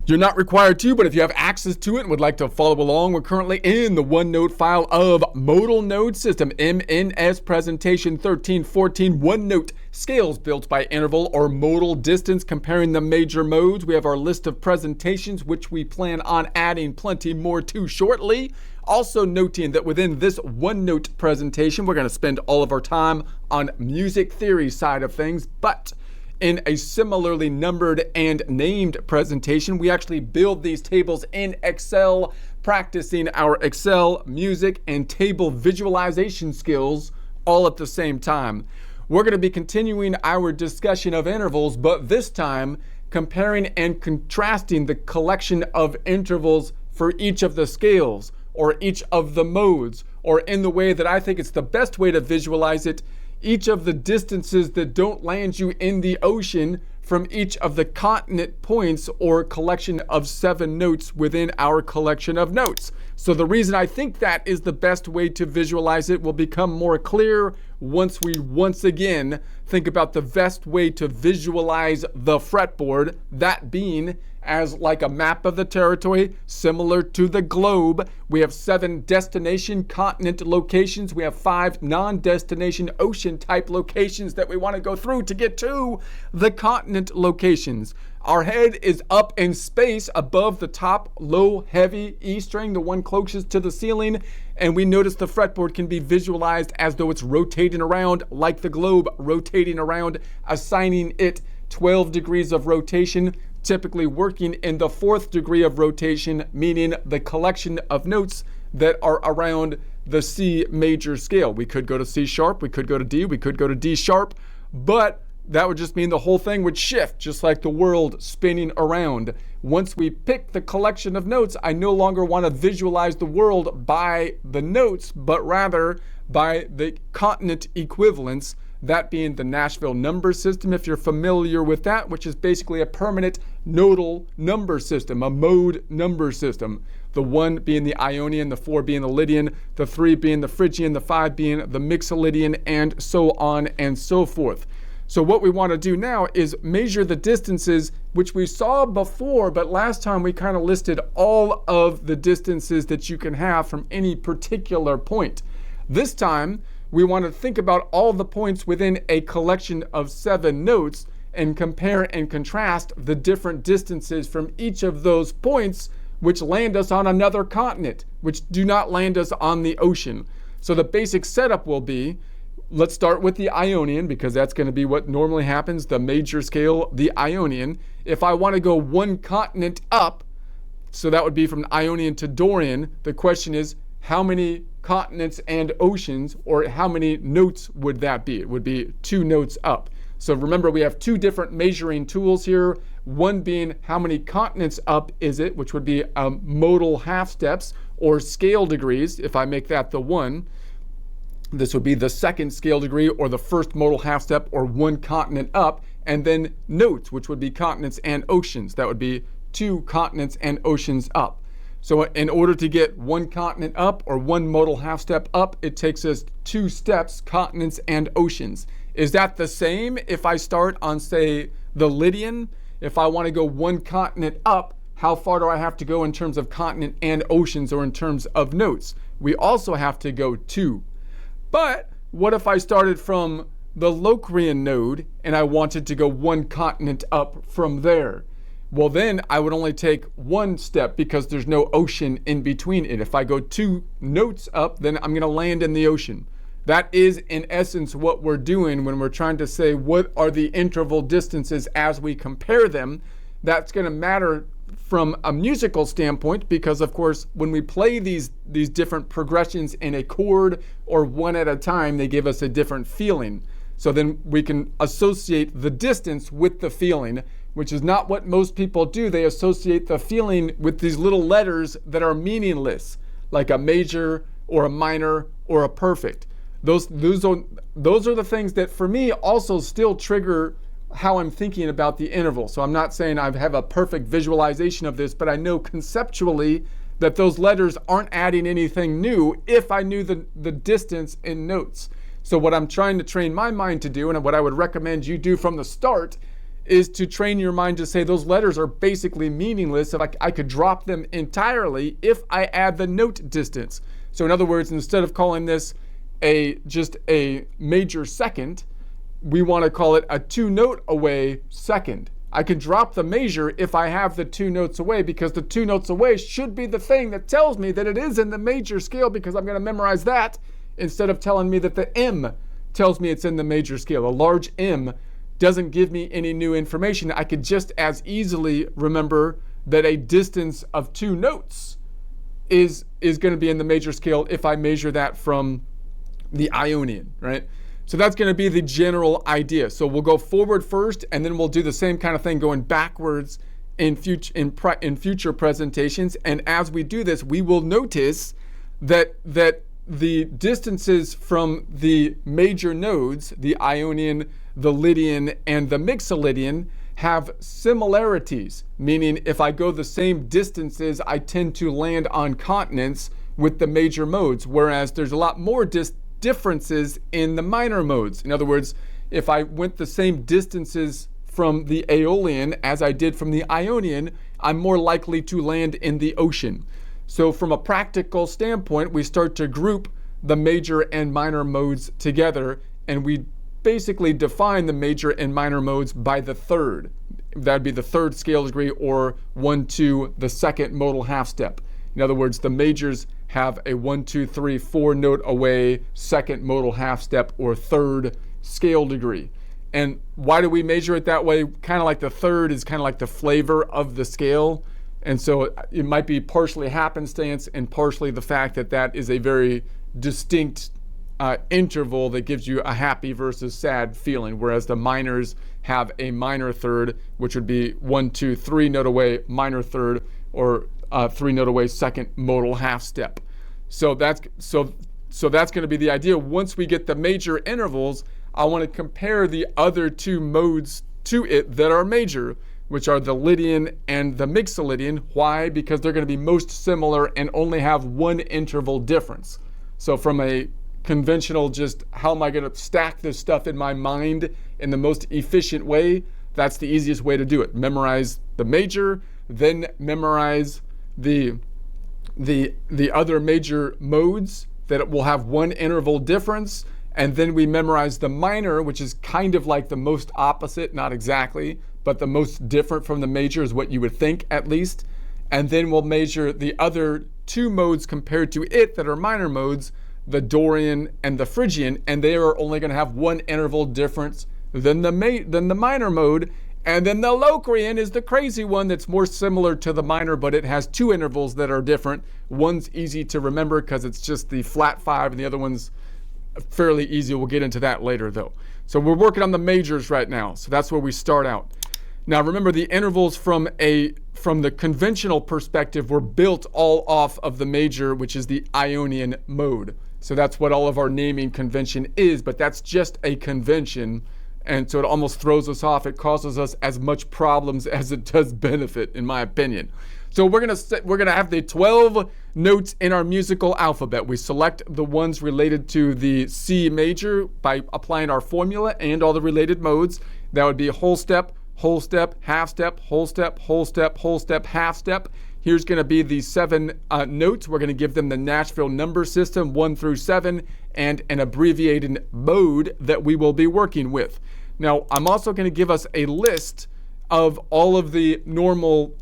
You're not required to, but if you have access to it and would like to follow along, we're currently in the OneNote file of Modal Node System, MNS Presentation 1314, OneNote Scales built by interval or modal distance, comparing the major modes. We have our list of presentations, which we plan on adding plenty more to shortly. Also noting that within this OneNote presentation, we're going to spend all of our time on music theory side of things, but in a similarly numbered and named presentation, we actually build these tables in Excel, practicing our Excel, music, and table visualization skills all at the same time. We're going to be continuing our discussion of intervals, but this time comparing and contrasting the collection of intervals for each of the scales or each of the modes, or in the way that I think it's the best way to visualize it, each of the distances that don't land you in the ocean from each of the continent points or collection of 7 notes within our collection of notes. So the reason I think that is the best way to visualize it will become more clear once we once again think about the best way to visualize the fretboard, that being as like a map of the territory, similar to the globe. We have 7 destination continent locations. We have 5 non-destination ocean type locations that we want to go through to get to the continent locations. Our head is up in space above the top low heavy E string, the one closest to the ceiling, and we notice the fretboard can be visualized as though it's rotating around like the globe rotating around, assigning it 12 degrees of rotation, typically working in the 4th degree of rotation, meaning the collection of notes that are around the C major scale. We could go to C sharp, we could go to D, we could go to D sharp, but that would just mean the whole thing would shift, just like the world spinning around. Once we pick the collection of notes, I no longer want to visualize the world by the notes, but rather by the continent equivalents, that being the Nashville number system, if you're familiar with that, which is basically a permanent nodal number system, a mode number system. The 1 being the Ionian, the 4 being the Lydian, the 3 being the Phrygian, the 5 being the Mixolydian, and so on and so forth. So what we want to do now is measure the distances, which we saw before, but last time we kind of listed all of the distances that you can have from any particular point. This time, we want to think about all the points within a collection of 7 notes and compare and contrast the different distances from each of those points which land us on another continent, which do not land us on the ocean. So the basic setup will be, let's start with the Ionian, because that's going to be what normally happens, the major scale, the Ionian. If I want to go 1 continent up, so that would be from Ionian to Dorian, the question is, how many continents and oceans, or how many notes would that be? It would be 2 notes up. So remember, we have 2 different measuring tools here. One being how many continents up is it, which would be modal half steps or scale degrees. If I make that the 1, this would be the 2nd scale degree or the 1st modal half step or 1 continent up. And then notes, which would be continents and oceans. That would be 2 continents and oceans up. So in order to get 1 continent up or 1 modal half step up, it takes us 2 steps, continents and oceans. Is that the same if I start on, say, the Lydian? If I want to go 1 continent up, how far do I have to go in terms of continent and oceans, or in terms of notes? We also have to go 2. But what if I started from the Locrian node and I wanted to go 1 continent up from there? Well, then I would only take 1 step because there's no ocean in between it. If I go 2 notes up, then I'm going to land in the ocean. That is, in essence, what we're doing when we're trying to say what are the interval distances as we compare them. That's going to matter from a musical standpoint because, of course, when we play these different progressions in a chord or one at a time, they give us a different feeling. So then we can associate the distance with the feeling, which is not what most people do. They associate the feeling with these little letters that are meaningless, like a major or a minor or a perfect. Those are the things that for me also still trigger how I'm thinking about the interval. So I'm not saying I have a perfect visualization of this, but I know conceptually that those letters aren't adding anything new if I knew the distance in notes. So what I'm trying to train my mind to do, and what I would recommend you do from the start, is to train your mind to say those letters are basically meaningless. If I could drop them entirely if I add the note distance. So in other words, instead of calling this just a major second, we want to call it a 2-note away second. I can drop the major if I have the 2 notes away, because the 2 notes away should be the thing that tells me that it is in the major scale, because I'm going to memorize that instead of telling me that the M tells me it's in the major scale. A large M doesn't give me any new information. I could just as easily remember that a distance of 2 notes is going to be in the major scale if I measure that from the Ionian, right? So that's going to be the general idea. So we'll go forward first, and then we'll do the same kind of thing going backwards in future presentations. And as we do this, we will notice that the distances from the major nodes, the Ionian, the Lydian, and the Mixolydian, have similarities, meaning if I go the same distances, I tend to land on continents with the major modes, whereas there's a lot more differences in the minor modes. In other words, if I went the same distances from the Aeolian as I did from the Ionian, I'm more likely to land in the ocean. So from a practical standpoint, we start to group the major and minor modes together, and we basically define the major and minor modes by the third. That'd be the third scale degree, or 1-2, the second modal half step. In other words, the majors have a 1, 2, 3, 4 note away second modal half step, or third scale degree. And why do we measure it that way? Kind of like the third is kind of like the flavor of the scale. And so it might be partially happenstance and partially the fact that that is a very distinct interval that gives you a happy versus sad feeling, whereas the minors have a minor third, which would be 1, 2, 3 note away minor third, or 3 note away second modal half step. So that's going to be the idea. Once we get the major intervals, I want to compare the other 2 modes to it that are major, which are the Lydian and the Mixolydian. Why? Because they're going to be most similar and only have 1 interval difference. So from a conventional, just how am I going to stack this stuff in my mind in the most efficient way, that's the easiest way to do it. Memorize the major, then memorize the other major modes that will have 1 interval difference, and then we memorize the minor, which is kind of like the most opposite, not exactly, but the most different from the major is what you would think, at least. And then we'll measure the other 2 modes compared to it that are minor modes, the Dorian and the Phrygian, and they are only going to have 1 interval difference than the minor mode. And then the Locrian is the crazy one that's more similar to the minor, but it has 2 intervals that are different. One's easy to remember because it's just the flat 5, and the other one's fairly easy. We'll get into that later, though. So we're working on the majors right now, so that's where we start out. Now remember, the intervals from the conventional perspective were built all off of the major, which is the Ionian mode. So that's what all of our naming convention is, but that's just a convention. And so it almost throws us off. It causes us as much problems as it does benefit, in my opinion. So we're gonna have the 12 notes in our musical alphabet. We select the ones related to the C major by applying our formula and all the related modes. That would be whole step, half step, whole step, whole step, whole step, half step. Here's going to be the 7 notes. We're going to give them the Nashville number system, 1 through 7, and an abbreviated mode that we will be working with. Now, I'm also going to give us a list of all of the normal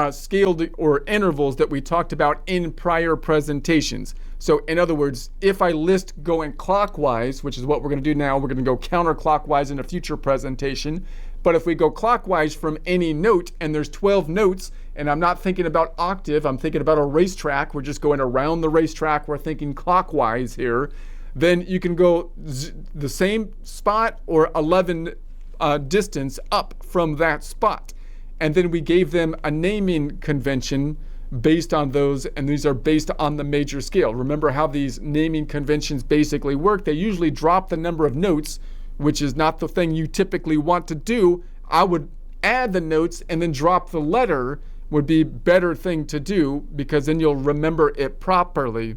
scaled or intervals that we talked about in prior presentations. So in other words, if I list going clockwise, which is what we're going to do now, we're going to go counterclockwise in a future presentation. But if we go clockwise from any note, and there's 12 notes, and I'm not thinking about octave, I'm thinking about a racetrack, we're just going around the racetrack, we're thinking clockwise here, then you can go the same spot or 11 distance up from that spot. And then we gave them a naming convention based on those, and these are based on the major scale. Remember how these naming conventions basically work. They usually drop the number of notes, which is not the thing you typically want to do. I would add the notes and then drop the letter would be better thing to do, because then you'll remember it properly.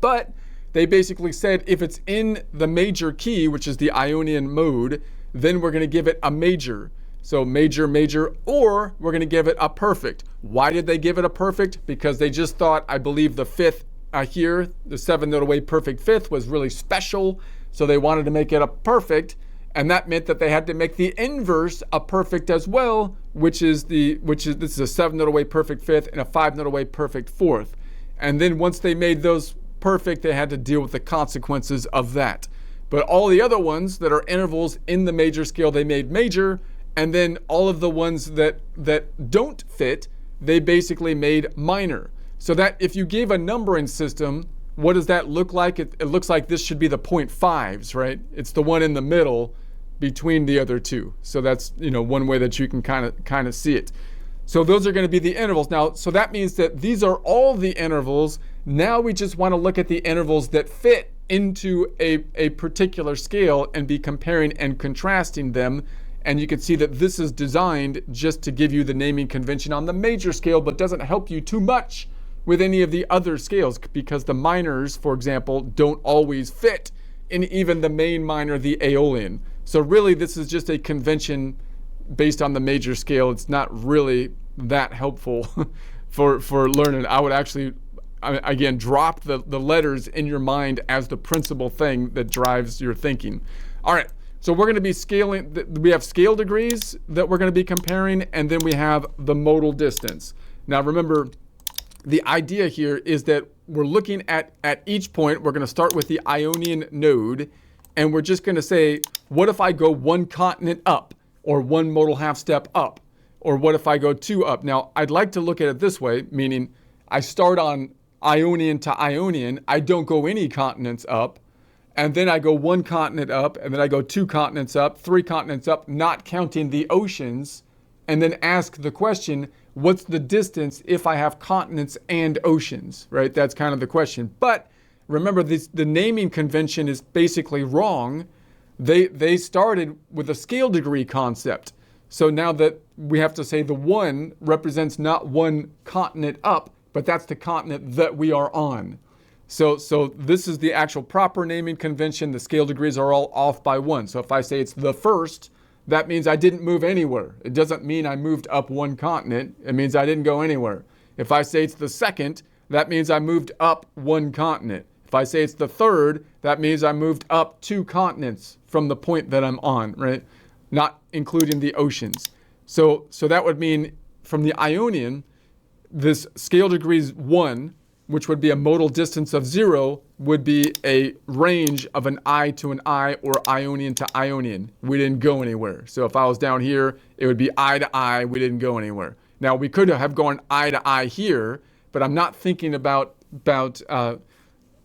But they basically said if it's in the major key, which is the Ionian mode, then we're going to give it a major. So major, major, or we're going to give it a perfect. Why did they give it a perfect? Because they just thought, I believe the fifth here, the 7-note away perfect fifth was really special. So they wanted to make it a perfect. And that meant that they had to make the inverse a perfect as well, which is this is a 7-note away perfect fifth and a 5-note away perfect fourth. And then once they made those perfect, they had to deal with the consequences of that. But all the other ones that are intervals in the major scale, they made major. And then all of the ones that don't fit, they basically made minor. So that if you gave a numbering system, what does that look like? It looks like this should be the 0.5s, right? It's the one in the middle between the other two. So that's, one way that you can kind of see it. So those are going to be the intervals. Now, so that means that these are all the intervals. Now we just want to look at the intervals that fit into a particular scale and be comparing and contrasting them. And you can see that this is designed just to give you the naming convention on the major scale, but doesn't help you too much with any of the other scales, because the minors, for example, don't always fit in even the main minor, the Aeolian. So really, this is just a convention based on the major scale. It's not really that helpful for learning. I would actually, again, drop the letters in your mind as the principal thing that drives your thinking. All right. So we're going to be scaling, we have scale degrees that we're going to be comparing, and then we have the modal distance. Now remember, the idea here is that we're looking at each point, we're going to start with the Ionian node, and we're just going to say, what if I go one continent up, or one modal half step up, or what if I go 2 up? Now, I'd like to look at it this way, meaning I start on Ionian to Ionian, I don't go any continents up, and then I go 1 continent up, and then I go 2 continents up, 3 continents up, not counting the oceans, and then ask the question, what's the distance if I have continents and oceans, right? That's kind of the question. But remember, the naming convention is basically wrong. They started with a scale degree concept. So now that we have to say the 1 represents not 1 continent up, but that's the continent that we are on. So this is the actual proper naming convention. The scale degrees are all off by 1. So if I say it's the first, that means I didn't move anywhere. It doesn't mean I moved up 1 continent. It means I didn't go anywhere. If I say it's the second, that means I moved up 1 continent. If I say it's the third, that means I moved up 2 continents from the point that I'm on, right? Not including the oceans. So that would mean from the Ionian, this scale degrees 1, which would be a modal distance of 0, would be a range of an I to an I, or Ionian to Ionian. We didn't go anywhere. So if I was down here, it would be I to I. We didn't go anywhere. Now, we could have gone I to I here, but I'm not thinking about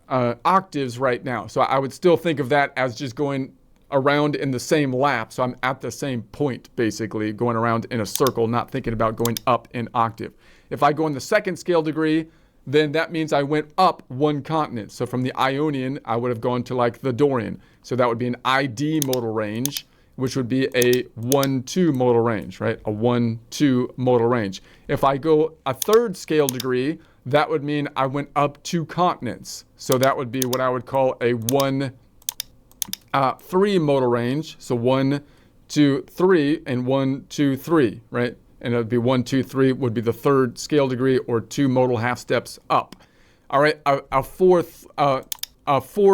octaves right now. So I would still think of that as just going around in the same lap. So I'm at the same point, basically, going around in a circle, not thinking about going up in octave. If I go in the second scale degree, then that means I went up 1 continent. So from the Ionian, I would have gone to like the Dorian. So that would be an ID modal range, which would be a 1-2 modal range, right? A 1-2 modal range. If I go a third scale degree, that would mean I went up 2 continents. So that would be what I would call a 1-3 modal range. So 1, 2, 3, and 1, 2, 3, right? And it would be 1, 2, 3 would be the third scale degree, or 2 modal half steps up. All right, a 4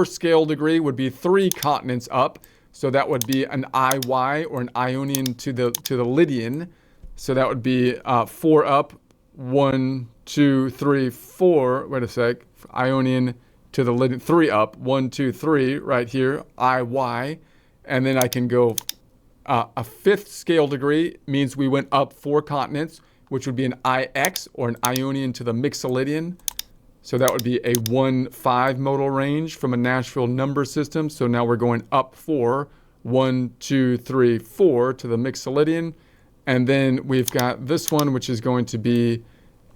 scale degree would be 3 continents up. So that would be an IY, or an Ionian to the Lydian. So that would be 4 up, 1, 2, 3, 4. Wait a sec. Ionian to the Lydian, 3 up, 1, 2, 3 right here, IY. And then I can go a 5th scale degree means we went up 4 continents, which would be an IX, or an Ionian to the Mixolydian. So that would be a 1-5 modal range from a Nashville number system. So now we're going up 4, 1, 2, 3, 4 to the Mixolydian. And then we've got this one, which is going to be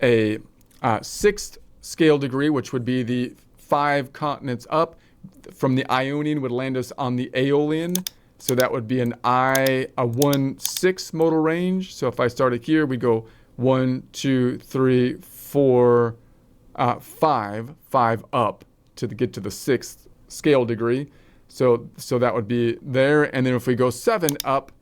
a 6th scale degree, which would be the 5 continents up. From the Ionian would land us on the Aeolian. So that would be a 1-6 modal range. So if I started here, we go 1, 2, 3, 4, 5 up to get to the 6th scale degree. So that would be there. And then if we go 7 up,